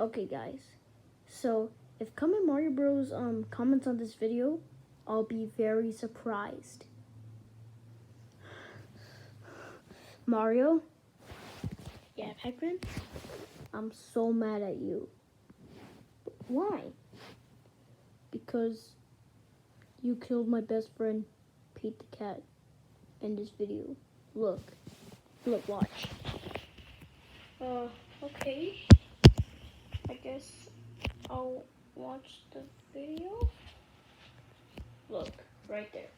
Okay, guys. So if Come Mario Bros comments on this video, I'll be very surprised. Mario? Yeah, Pac-Man? I'm so mad at you. Why? Because you killed my best friend, Pete the Cat, in this video. Look, watch. Okay. I guess I'll watch the video. Look, right there.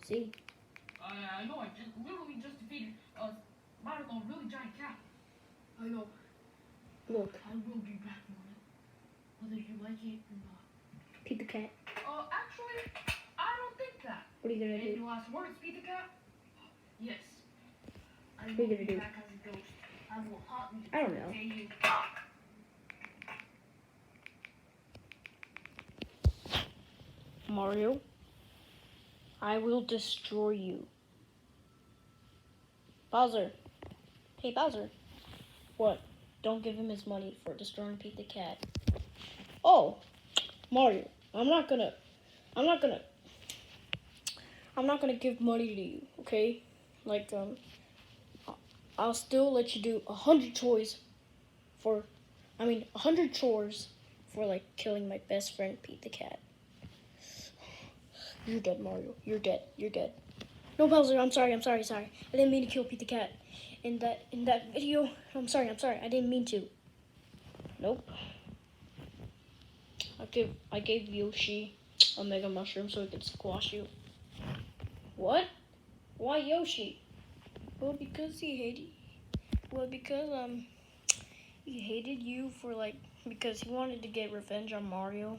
See? I know, I literally just defeated a really giant cat. I know. Look. I will be back on it, whether you like it or not. Pete the Cat. Actually, I don't think that. What are you gonna do? Any last words, Pete the Cat? Yes. I What are will you be gonna do? back as a ghost. I will haunt you. I don't know. You. Mario, I will destroy you. Bowser. Hey, Bowser. What? Don't give him his money for destroying Pete the Cat. Oh, Mario, I'm not gonna give money to you, okay? Like, I'll still let you do 100 chores for, 100 chores for, like, killing my best friend, Pete the Cat. You're dead, Mario. You're dead. No, Bowser, I'm sorry. I didn't mean to kill Pete the Cat. In that video, I'm sorry. I didn't mean to. Nope. I gave Yoshi a Mega Mushroom so he could squash you. What? Why Yoshi? Well, because he hated you for because he wanted to get revenge on Mario.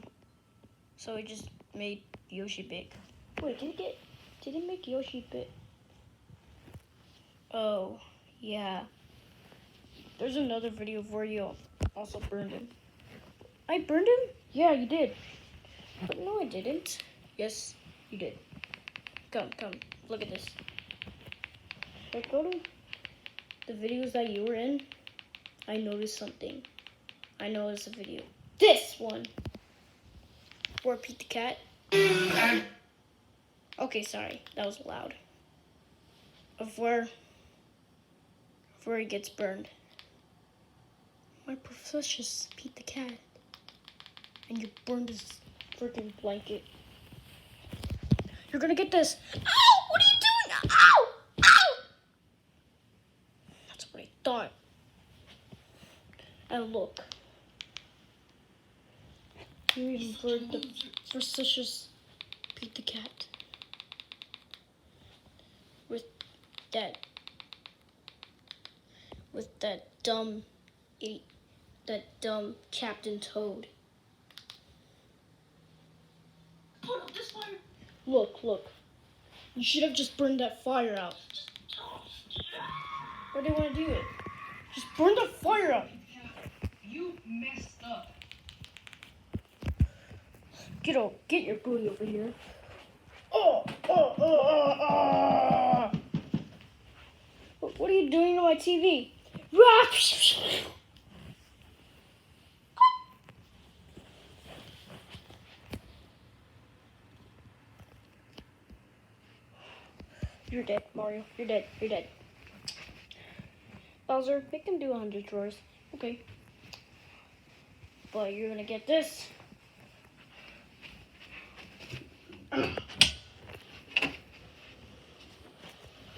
So he just made Yoshi big. Wait, did he make Yoshi big? Oh, yeah. There's another video where you also burned him. I burned him? Yeah, you did. But no, I didn't. Yes, you did. Come. Look at this. Like, go to the videos that you were in. I noticed something. I noticed a video. This one. Where Pete the Cat. Okay, sorry. That was loud. Of where he gets burned. My precious Pete the Cat. And you burned his freaking blanket. You're gonna get this. Ow! What are you doing? Ow! That's what I thought. And look. You even burned the precious Pete the Cat. With that dumb Captain Toad. Put out this fire. Look. You should have just burned that fire out. Why do you want to do it? Just burn the fire out. You messed up. Get your booty over here. What are you doing to my TV? You're dead, Mario. You're dead. Bowser, make him do 100 drawers. Okay. But you're gonna get this.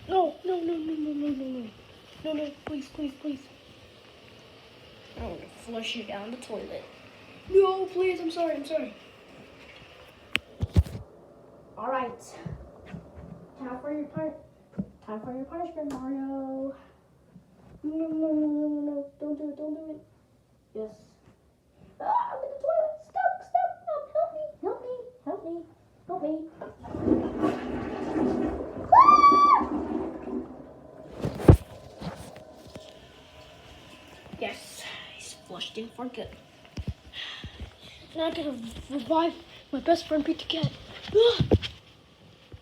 No, please. I want to flush you down the toilet. No, please, I'm sorry. Alright. Time for your punishment, Mario. No, don't do it. Yes. I'm in the toilet. Stop. Help me. Yes, he's flushed in for good. Now I gotta revive my best friend Pete the Cat.